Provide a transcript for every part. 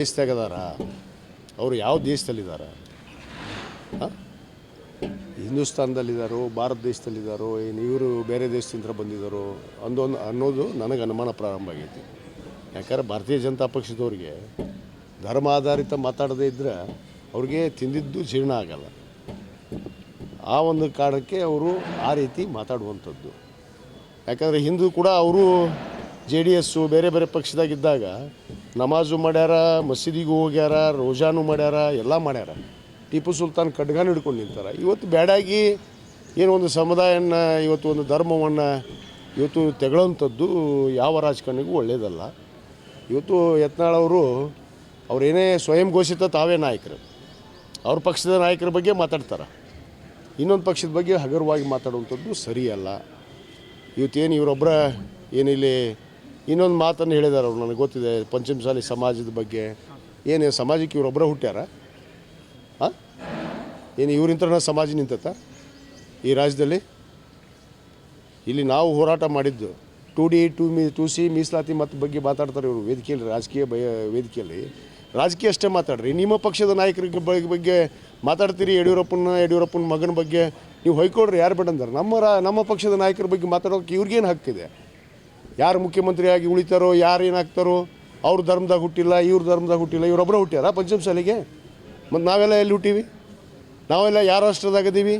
ದೇಶದಾಗದಾರ ಅವರು ಯಾವ ದೇಶದಲ್ಲಿದ್ದಾರೆ? ಹಿಂದೂಸ್ತಾನದಲ್ಲಿದ್ದಾರೋ ಭಾರತ ದೇಶದಲ್ಲಿದ್ದಾರೋ ಏನು ಇವರು ಬೇರೆ ದೇಶದಿಂದ ಬಂದಿದ್ದಾರೋ ಅನ್ನೋದು ನನಗೆ ಅನುಮಾನ ಪ್ರಾರಂಭ ಆಗೈತಿ. ಯಾಕಂದ್ರೆ ಭಾರತೀಯ ಜನತಾ ಪಕ್ಷದವ್ರಿಗೆ ಧರ್ಮ ಆಧಾರಿತ ಮಾತಾಡದೇ ಇದ್ದರೆ ಅವ್ರಿಗೆ ತಿಂದಿದ್ದು ಜೀರ್ಣ ಆಗಲ್ಲ. ಆ ಒಂದು ಕಾರಣಕ್ಕೆ ಅವರು ಆ ರೀತಿ ಮಾತಾಡುವಂಥದ್ದು. ಯಾಕಂದರೆ ಹಿಂದೂ ಕೂಡ ಅವರು JDS ಬೇರೆ ಬೇರೆ ಪಕ್ಷದಾಗಿದ್ದಾಗ ನಮಾಜು ಮಾಡ್ಯಾರ, ಮಸೀದಿಗೂ ಹೋಗ್ಯಾರ, ರೋಜಾನು ಮಾಡ್ಯಾರ, ಎಲ್ಲ ಮಾಡ್ಯಾರ. ಟಿಪ್ಪು ಸುಲ್ತಾನ್ ಖಡ್ಗಾನ ಹಿಡ್ಕೊಂಡು ನಿಂತಾರೆ. ಇವತ್ತು ಬೇಡಾಗಿ ಏನೋ ಒಂದು ಸಮುದಾಯನ ಇವತ್ತು ಒಂದು ಧರ್ಮವನ್ನು ಇವತ್ತು ತೆಗೊಳ್ಳೋಂಥದ್ದು ಯಾವ ರಾಜಕಾರಣಿಗೂ ಒಳ್ಳೆಯದಲ್ಲ. ಇವತ್ತು ಯತ್ನಾಳ್ ಅವರೇನೇ ಸ್ವಯಂ ಘೋಷಿತ ತಾವೇ ನಾಯಕರು, ಅವ್ರ ಪಕ್ಷದ ನಾಯಕರ ಬಗ್ಗೆ ಮಾತಾಡ್ತಾರೆ, ಇನ್ನೊಂದು ಪಕ್ಷದ ಬಗ್ಗೆ ಹಗುರವಾಗಿ ಮಾತಾಡುವಂಥದ್ದು ಸರಿಯಲ್ಲ. ಇವತ್ತೇನು ಇವರೊಬ್ಬರ ಏನಿಲ್ಲಿ ಇನ್ನೊಂದು ಮಾತನ್ನು ಹೇಳಿದ್ದಾರೆ ಅವರು, ನನಗೆ ಗೊತ್ತಿದೆ, ಪಂಚಮಸಾಲಿ ಸಮಾಜದ ಬಗ್ಗೆ. ಏನು ಸಮಾಜಕ್ಕೆ ಇವರೊಬ್ಬರ ಹುಟ್ಟ್ಯಾರ? ಏನು ಇವರಿಂತ ಸಮಾಜ ನಿಂತತ್ತ ಈ ರಾಜ್ಯದಲ್ಲಿ? ಇಲ್ಲಿ ನಾವು ಹೋರಾಟ ಮಾಡಿದ್ದು 2D 2C ಮೀಸಲಾತಿ ಮತ್ತು ಬಗ್ಗೆ ಮಾತಾಡ್ತಾರೆ ಇವರು ವೇದಿಕೆಯಲ್ಲಿ, ರಾಜಕೀಯ ವೇದಿಕೆಯಲ್ಲಿ. ರಾಜಕೀಯ ಅಷ್ಟೇ ಮಾತಾಡ್ರಿ, ನಿಮ್ಮ ಪಕ್ಷದ ನಾಯಕರ ಬಗ್ಗೆ ಮಾತಾಡ್ತೀರಿ. ಯಡಿಯೂರಪ್ಪನ ಮಗನ ಬಗ್ಗೆ ನೀವು ಹೊಯ್ಕೊಡ್ರಿ, ಯಾರು ಬೇಡಂದಾರೆ? ನಮ್ಮ ಪಕ್ಷದ ನಾಯಕರ ಬಗ್ಗೆ ಮಾತಾಡೋಕೆ ಇವ್ರಿಗೇನು ಹಕ್ಕಿದೆ? ಯಾರು ಮುಖ್ಯಮಂತ್ರಿಯಾಗಿ ಉಳಿತಾರೋ, ಯಾರು ಏನಾಗ್ತಾರೋ, ಅವ್ರ ಧರ್ಮದಾಗ ಹುಟ್ಟಿಲ್ಲ, ಇವ್ರ ಧರ್ಮದಾಗ ಹುಟ್ಟಿಲ್ಲ, ಇವರೊಬ್ಬರ ಹುಟ್ಟ್ಯಾರ ಪಂಚಮಸಾಲಿಗೆ? ಮತ್ತು ನಾವೆಲ್ಲ ಎಲ್ಲಿ ಹುಟ್ಟೀವಿ? ನಾವೆಲ್ಲ ಯಾವ ರಾಷ್ಟ್ರದಾಗಿದ್ದೀವಿ?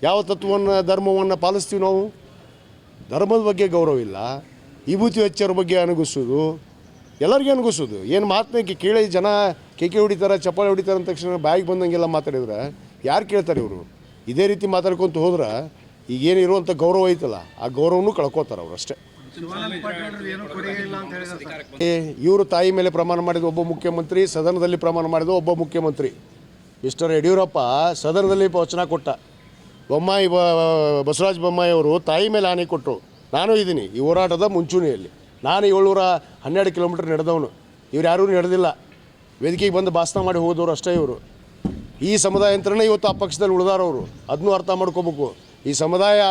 ಯಾವ ತತ್ವವನ್ನು ಧರ್ಮವನ್ನು ಪಾಲಿಸ್ತೀವಿ ನಾವು? ಧರ್ಮದ ಬಗ್ಗೆ ಗೌರವ ಇಲ್ಲ, ವಿಭೂತಿ ಹಚ್ಚೋರ ಬಗ್ಗೆ ಅನುಗಿಸೋದು, ಎಲ್ಲರಿಗೂ ಅನುಗಿಸೋದು. ಏನು ಮಾತನ್ನ ಕೇಳಿ ಜನ ಕೇಕೆ ಹೊಡಿತಾರೆ, ಚಪ್ಪಾಳೆ ಹೊಡಿತಾರೆ ಅಂದ ತಕ್ಷಣ ಬಾಯಿಗೆ ಬಂದಂಗೆಲ್ಲ ಮಾತಾಡಿದ್ರೆ ಯಾರು ಕೇಳ್ತಾರೆ? ಇವರು ಇದೇ ರೀತಿ ಮಾತಾಡ್ಕೊತ ಹೋದ್ರೆ ಈಗೇನಿರುವಂಥ ಗೌರವ ಐತಲ್ಲ, ಆ ಗೌರವನೂ ಕಳ್ಕೊತಾರೆ ಅವರು ಅಷ್ಟೇ. ಇವರು ತಾಯಿ ಮೇಲೆ ಪ್ರಮಾಣ ಮಾಡಿದ ಒಬ್ಬ ಮುಖ್ಯಮಂತ್ರಿ, ಸದನದಲ್ಲಿ ಪ್ರಮಾಣ ಮಾಡಿದ ಒಬ್ಬ ಮುಖ್ಯಮಂತ್ರಿ. ಮಿಸ್ಟರ್ ಯಡಿಯೂರಪ್ಪ ಸದನದಲ್ಲಿ ವಚನ ಕೊಟ್ಟ. ಬಸವರಾಜ ಬೊಮ್ಮಾಯಿ ಅವರು ತಾಯಿ ಮೇಲೆ ಆನೆ ಕೊಟ್ಟರು. ನಾನು ಇದ್ದೀನಿ ಈ ಹೋರಾಟದ ಮುಂಚೂಣಿಯಲ್ಲಿ. ನಾನು 712 ಕಿಲೋಮೀಟರ್ ನಡೆದವನು, ಇವ್ರು ಯಾರೂ ನಡೆದಿಲ್ಲ. ವೇದಿಕೆಗೆ ಬಂದು ಭಾಷಣ ಮಾಡಿ ಹೋದವರು ಅಷ್ಟೇ ಇವರು. ಈ ಸಮುದಾಯ ಅಂತರನೇ ಇವತ್ತು ಆ ಪಕ್ಷದಲ್ಲಿ ಉಳಿದಾರವರು. ಅದನ್ನೂ ಅರ್ಥ ಮಾಡ್ಕೋಬೇಕು. ಈ ಸಮುದಾಯ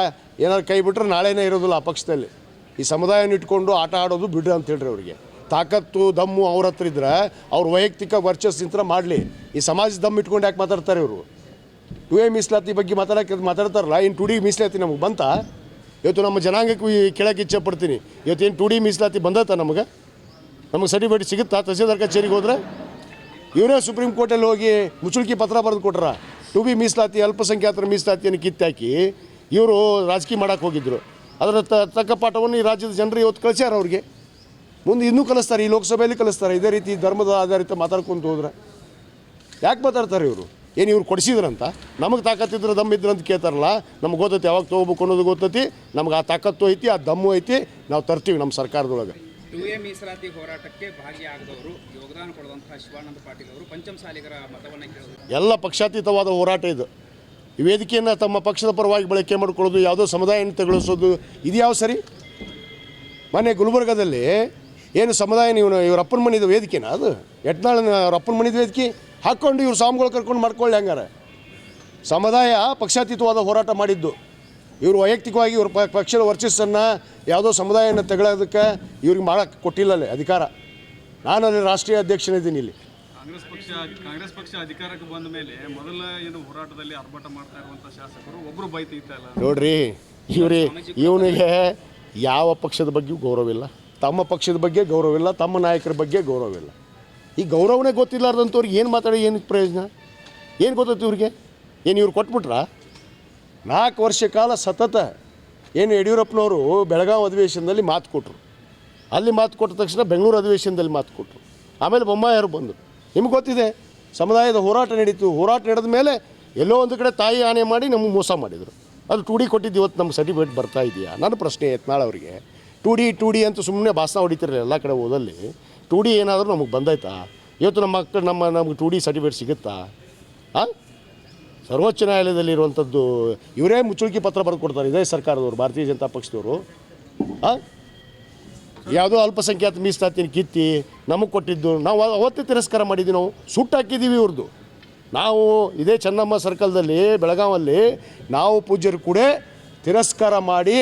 ಏನಾದ್ರು ಕೈ ಬಿಟ್ಟರೆ ನಾಳೆನೇ ಇರೋದಿಲ್ಲ ಆ ಪಕ್ಷದಲ್ಲಿ. ಈ ಸಮುದಾಯನ ಇಟ್ಕೊಂಡು ಆಟ ಆಡೋದು ಬಿಡ್ರಿ ಅಂತ ಹೇಳ್ರಿ. ಅವರಿಗೆ ತಾಕತ್ತು ದಮ್ಮು ಅವ್ರ ಹತ್ರ ಇದ್ರೆ ಅವ್ರ ವೈಯಕ್ತಿಕ ವರ್ಚಸ್ಸಿಂತ ಮಾಡಲಿ. ಈ ಸಮಾಜದ ದಮ್ ಇಟ್ಕೊಂಡು ಯಾಕೆ ಮಾತಾಡ್ತಾರೆ ಇವರು? 2A ಮೀಸಲಾತಿ ಬಗ್ಗೆ ಮಾತಾಡ್ತಾರಲ್ಲ, ಇನ್ನು 2D ಮೀಸಲಾತಿ ನಮಗೆ ಬಂತ? ಇವತ್ತು ನಮ್ಮ ಜನಾಂಗಕ್ಕೆ ಕೇಳೋಕೆ ಇಚ್ಛೆ ಪಡ್ತೀನಿ, ಇವತ್ತೇನು 2D ಮೀಸಲಾತಿ ಬಂದತ್ತ? ನಮಗೆ ಸರ್ಟಿಫಿಕೇಟ್ ಸಿಗುತ್ತಾ? ತಹಸೀಲ್ದಾರ್ ಕಚೇರಿಗೆ ಹೋದ್ರೆ ಇವರೇ ಸುಪ್ರೀಂ ಕೋರ್ಟಲ್ಲಿ ಹೋಗಿ ಮುಚ್ಚುಳಿಕೆ ಪತ್ರ ಬರೆದು ಕೊಟ್ರ. 2B ಮೀಸಲಾತಿ, ಅಲ್ಪಸಂಖ್ಯಾತರ ಮೀಸಲಾತಿಯನ್ನು ಕಿತ್ತಾಕಿ ಇವರು ರಾಜಕೀಯ ಮಾಡೋಕ್ಕೆ ಹೋಗಿದ್ದರು. ಅದರ ತಕ್ಕ ಪಾಠವನ್ನು ಈ ರಾಜ್ಯದ ಜನರು ಇವತ್ತು ಕಳಿಸ್ಯಾರ. ಅವ್ರಿಗೆ ಮುಂದೆ ಇನ್ನೂ ಕಲಿಸ್ತಾರೆ, ಈ ಲೋಕಸಭೆಯಲ್ಲಿ ಕಲಿಸ್ತಾರೆ. ಇದೇ ರೀತಿ ಧರ್ಮದ ಆಧಾರಿತ ಮಾತಾಡ್ಕೊಂಡು ಹೋದ್ರೆ ಯಾಕೆ ಮಾತಾಡ್ತಾರೆ ಇವರು? ಏನು ಇವ್ರು ಕೊಡಿಸಿದ್ರಂತ? ನಮಗೆ ತಾಕತ್ತಿದ್ರೆ ದಮ್ ಇದ್ರಂತ ಕೇಳ್ತಾರಲ್ಲ. ನಮ್ಗೆ ಗೊತ್ತೈತಿ ಯಾವಾಗ ತೊಗೋಬೇಕು ಅನ್ನೋದು ಗೊತ್ತೈತಿ. ನಮ್ಗೆ ಆ ತಾಕತ್ತು ಐತಿ, ಆ ದಮ್ಮು ಐತಿ, ನಾವು ತರ್ತೀವಿ ನಮ್ಮ ಸರ್ಕಾರದೊಳಗೆ. 2A ಮೀಸಲಾತಿ ಹೋರಾಟಕ್ಕೆ ಭಾಗಿಯಾಗದವರು, ಯೋಗದಾನ ಕೊಡುವಂತಹ ಶಿವಾನಂದ ಪಾಟೀಲ್ ಅವರು ಪಂಚಮಸಾಲಿಗರ ಮತವನ್ನು ಕೇಳಿದರು. ಎಲ್ಲ ಪಕ್ಷಾತೀತವಾದ ಹೋರಾಟ ಇದು. ಈ ವೇದಿಕೆಯನ್ನು ತಮ್ಮ ಪಕ್ಷದ ಪರವಾಗಿ ಬಳಕೆ ಮಾಡಿಕೊಳ್ಳೋದು, ಯಾವುದೋ ಸಮುದಾಯನ ತೆಗೊಳಿಸೋದು, ಇದು ಯಾವ ಸರಿ? ಮೊನ್ನೆ ಗುಲ್ಬರ್ಗದಲ್ಲಿ ಏನು ಸಮುದಾಯ, ಇವ್ರ ಅಪ್ಪನ ಮನಿದ ವೇದಿಕೆನ ಅದು? ಯತ್ನಾಳನ ಅವ್ರ ಅಪ್ಪನ ಮನಿದ ವೇದಿಕೆ ಹಾಕ್ಕೊಂಡು ಇವ್ರು ಸ್ವಾಮಿಗಳು ಕರ್ಕೊಂಡು ಮಾಡ್ಕೊಳ್ಳಿ. ಹಂಗಾರೆ ಸಮುದಾಯ ಪಕ್ಷಾತೀತವಾದ ಹೋರಾಟ ಮಾಡಿದ್ದು. ಇವರು ವೈಯಕ್ತಿಕವಾಗಿ ಇವ್ರ ಪಕ್ಷದ ವರ್ಚಸ್ಸನ್ನು ಯಾವುದೋ ಸಮುದಾಯನ ತೆಗೊಳ್ಳೋದಕ್ಕೆ ಇವ್ರಿಗೆ ಮಾಡೋಕ್ಕೆ ಕೊಟ್ಟಿಲ್ಲಲ್ಲೇ ಅಧಿಕಾರ. ನಾನು ಅಲ್ಲಿ ರಾಷ್ಟ್ರೀಯ ಅಧ್ಯಕ್ಷನಿದ್ದೀನಿ. ಇಲ್ಲಿ ಕಾಂಗ್ರೆಸ್ ಪಕ್ಷ ಅಧಿಕಾರಕ್ಕೆ ಬಂದ ಮೇಲೆ ಮೊದಲ ಏನು ಹೋರಾಟದಲ್ಲಿ ಆರ್ಭಟ ಮಾಡ್ತಾ ಇರುವಂಥ ಶಾಸಕರು ಒಬ್ಬರು ಬೈತಿತ್ತಲ್ಲ ನೋಡ್ರಿ. ಇವನಿಗೆ ಯಾವ ಪಕ್ಷದ ಬಗ್ಗೆಯೂ ಗೌರವಿಲ್ಲ, ತಮ್ಮ ಪಕ್ಷದ ಬಗ್ಗೆ ಗೌರವಿಲ್ಲ, ತಮ್ಮ ನಾಯಕರ ಬಗ್ಗೆ ಗೌರವಿಲ್ಲ. ಈ ಗೌರವನೇ ಗೊತ್ತಿಲ್ಲಾರ್ದಂಥವ್ರಿಗೆ ಏನು ಮಾತಾಡಿ ಏನು ಪ್ರಯೋಜನ? ಏನು ಗೊತ್ತೈತಿ ಇವ್ರಿಗೆ? ಏನು ಇವ್ರು ಕೊಟ್ಬಿಟ್ರ? 4 ವರ್ಷ ಕಾಲ ಸತತ ಏನು ಯಡಿಯೂರಪ್ಪನವರು ಬೆಳಗಾವಿ ಅಧಿವೇಶನದಲ್ಲಿ ಮಾತು ಕೊಟ್ಟರು. ಅಲ್ಲಿ ಮಾತು ಕೊಟ್ಟ ತಕ್ಷಣ ಬೆಂಗಳೂರು ಅಧಿವೇಶನದಲ್ಲಿ ಮಾತು ಕೊಟ್ಟರು. ಆಮೇಲೆ ಬೊಮ್ಮಾಯಿಯವರು ಬಂದರು. ನಿಮ್ಗೆ ಗೊತ್ತಿದೆ, ಸಮುದಾಯದ ಹೋರಾಟ ನಡೀತು. ಹೋರಾಟ ನಡೆದ ಮೇಲೆ ಎಲ್ಲೋ ಒಂದು ಕಡೆ ತಾಯಿ ಆನೆ ಮಾಡಿ ನಮಗೆ ಮೋಸ ಮಾಡಿದರು. ಅದು 2D ಕೊಟ್ಟಿದ್ದು ಇವತ್ತು ನಮ್ಗೆ ಸರ್ಟಿಫಿಕೇಟ್ ಬರ್ತಾ ಇದೆಯಾ? ನನ್ನ ಪ್ರಶ್ನೆ ಯತ್ನಾಳ್ ಅವರಿಗೆ. 2D ಅಂತ ಸುಮ್ಮನೆ ಭಾಷಣ ಹೊಡಿತಿರಲಿಲ್ಲ ಎಲ್ಲ ಕಡೆ ಓದಲ್ಲಿ. 2D ಏನಾದರೂ ನಮಗೆ ಬಂದೈತಾ? ಇವತ್ತು ನಮ್ಮ ಮಕ್ಕಳು ನಮಗೆ 2D ಸರ್ಟಿಫಿಕೇಟ್ ಸಿಗುತ್ತಾ? ಸರ್ವೋಚ್ಚ ನ್ಯಾಯಾಲಯದಲ್ಲಿ ಇರುವಂಥದ್ದು ಇವರೇ ಮುಚ್ಚುಳಿಕೆ ಪತ್ರ ಬರೆದು ಕೊಡ್ತಾರೆ. ಇದೇ ಸರ್ಕಾರದವರು, ಭಾರತೀಯ ಜನತಾ ಪಕ್ಷದವರು. ಯಾವುದೋ ಅಲ್ಪಸಂಖ್ಯಾತ ಮೀಸಲಾತಿನ ಕಿತ್ತಿ ನಮಗೆ ಕೊಟ್ಟಿದ್ದು ನಾವು ಅವತ್ತೇ ತಿರಸ್ಕಾರ ಮಾಡಿದ್ವಿ. ನಾವು ಸುಟ್ಟು ಹಾಕಿದ್ದೀವಿ ಇವ್ರದ್ದು. ನಾವು ಇದೇ ಚೆನ್ನಮ್ಮ ಸರ್ಕಲ್ದಲ್ಲಿ ಬೆಳಗಾವಲ್ಲಿ ನಾವು ಪೂಜ್ಯರು ಕೂಡ ತಿರಸ್ಕಾರ ಮಾಡಿ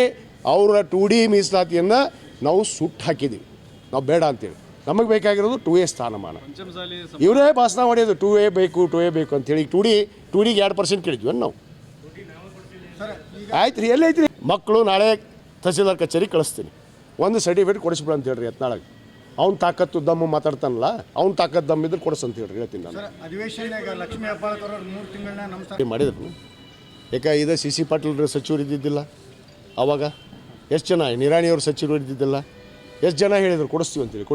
ಅವರ 2D ಮೀಸಲಾತಿಯನ್ನು ನಾವು ಸುಟ್ಟು ಹಾಕಿದ್ದೀವಿ. ನಾವು ಬೇಡ ಅಂತೇಳಿ. ನಮಗೆ ಬೇಕಾಗಿರೋದು 2A ಸ್ಥಾನಮಾನ. ಪಂಚಮಸಾಲಿ ಇವರೇ ಭಾಷಣ ಹೊಡೆಯೋದು 2A ಬೇಕು 2A ಬೇಕು ಅಂತೇಳಿ. ಟು ಡಿಗೆ 2% ಕೇಳಿದ್ವಿ ನಾವು. ಆಯ್ತು ರೀ, ಎಲ್ಲೈತ್ರಿ ಮಕ್ಕಳು? ನಾಳೆ ತಹಸೀಲ್ದಾರ್ ಕಚೇರಿ ಕಳಿಸ್ತೀನಿ, ಒಂದು ಸರ್ಟಿಫಿಕೇಟ್ ಕೊಡಿಸ್ಬಿಡು ಅಂತ ಹೇಳ್ರಿ. ಎತ್ನಾಳಗೆ ಅವ್ನು ತಾಕತ್ತು ದಮ್ಮು ಮಾತಾಡ್ತಾನಲ್ಲ, ಅವ್ನು ತಾಕತ್ತು ದಮ್ ಇದ್ರೆ ಕೊಡಿಸ್ ಅಂತ ಹೇಳ್ರಿ, ಹೇಳ್ತೀನಿ ನಾನು. ಅಧಿವೇಶನ ಲಕ್ಷ್ಮೀ ಹೆಬ್ಬಾಳ್ಕರ್ 3 ತಿಂಗಳನ್ನ ನಮಸ್ಕಾರ ಮಾಡಿದ್ರು. ಯಾಕೆ ಇದು CC ಪಾಟೀಲ್ ಸಚಿವರು ಇದ್ದಿದ್ದಿಲ್ಲ ಅವಾಗ? ಎಷ್ಟು ಜನ ನಿರಾಣಿಯವ್ರ ಸಚಿವರು ಇದ್ದಿದ್ದಿಲ್ಲ? ಎಷ್ಟು ಜನ ಹೇಳಿದ್ರು ಕೊಡಿಸ್ತೀವಿ ಅಂತೇಳಿ?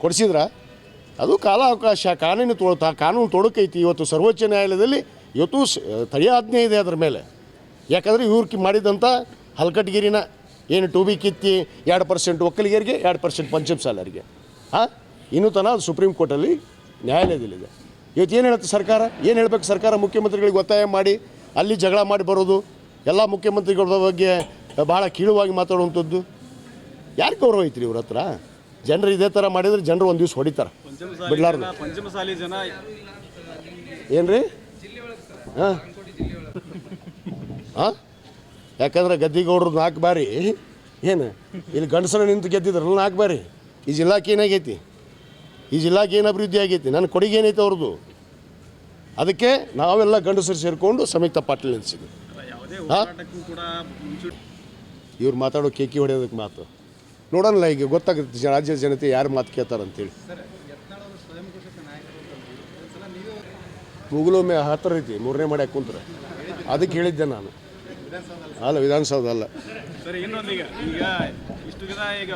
ಕೊಡಿಸಿದ್ರ? ಅದು ಕಾಲಾವಕಾಶ, ಕಾನೂನು ತೊಡಕೈತಿ. ಇವತ್ತು ಸರ್ವೋಚ್ಚ ನ್ಯಾಯಾಲಯದಲ್ಲಿ ಇವತ್ತು ತಡೆಯಾಜ್ಞೆ ಇದೆ ಅದರ ಮೇಲೆ. ಯಾಕಂದರೆ ಇವ್ರು ಮಾಡಿದಂಥ ಹಲ್ಕಟ್ಗಿರಿನ ಏನು 2B ಕಿತ್ತಿ 2% ಒಕ್ಕಲಿಗರಿಗೆ 2% ಪಂಚಮಸಾಲರಿಗೆ ಇನ್ನೂ ತನಕ ಅದು ಸುಪ್ರೀಂ ಕೋರ್ಟಲ್ಲಿ ನ್ಯಾಯಾಲಯದಲ್ಲಿದೆ. ಇವತ್ತು ಏನು ಹೇಳುತ್ತೆ ಸರ್ಕಾರ? ಏನು ಹೇಳಬೇಕು ಸರ್ಕಾರ? ಮುಖ್ಯಮಂತ್ರಿಗಳಿಗೆ ಒತ್ತಾಯ ಮಾಡಿ ಅಲ್ಲಿ ಜಗಳ ಮಾಡಿ ಬರೋದು, ಎಲ್ಲ ಮುಖ್ಯಮಂತ್ರಿಗಳ ಬಗ್ಗೆ ಭಾಳ ಕೀಳುವಾಗಿ ಮಾತಾಡುವಂಥದ್ದು. ಯಾರು ಗೌರವ ಐತ್ರಿ ಇವ್ರ ಹತ್ರ? ಜನರು ಇದೇ ಥರ ಮಾಡಿದರೆ ಜನರು ಒಂದು ದಿವ್ಸ ಹೊಡಿತಾರೆ ಬಿಡ್ಲಾರ್ದು. ಪಂಚಮಸಾಲಿ ಜನ ಏನು ರೀ? ಹಾಂ ಯಾಕಂದ್ರೆ ಗದ್ದಿಗೌಡ್ರು 4 ಬಾರಿ ಏನು ಇಲ್ಲಿ ಗಂಡಸರ ನಿಂತು ಗೆದ್ದಿದ್ರಲ್ಲ 4 ಬಾರಿ. ಈ ಜಿಲ್ಲಾಕ್ಕೆ ಏನಾಗೈತಿ? ಈ ಜಿಲ್ಲಾಕ್ಕೆ ಏನು ಅಭಿವೃದ್ಧಿ ಆಗೈತಿ? ನನ್ನ ಕೊಡುಗೆ ಏನೈತೆ ಅವ್ರದ್ದು? ಅದಕ್ಕೆ ನಾವೆಲ್ಲ ಗಂಡಸರು ಸೇರಿಕೊಂಡು ಸಂಯುಕ್ತ ಪಾಟೀಲ್ ನಿಲ್ಲಿಸಿದ್ವಿ. ಇವ್ರು ಮಾತಾಡೋ ಕೇಕಿ ಹೊಡೆಯೋದಕ್ಕೆ ಮಾತು ನೋಡೋಣ. ಈಗ ಗೊತ್ತಾಗುತ್ತೆ ರಾಜ್ಯದ ಜನತೆ ಯಾರು ಮಾತು ಕೇಳ್ತಾರಂತೇಳಿ. ಮುಗುಲೊಮ್ಮೆ ಹತ್ತಿರ ಐತಿ 3ನೇ ಮಾಡ್ಯಾಕೆ ಕುಂತ್ರೆ ಅದಕ್ಕೆ ಹೇಳಿದ್ದೆ ನಾನು. ಅಲ್ಲ, ವಿಧಾನಸೌಧ ಅಲ್ಲ. ಸರಿ, ಇನ್ನೊಂದು ಈಗ ಇಷ್ಟು ದಿನ ಈಗ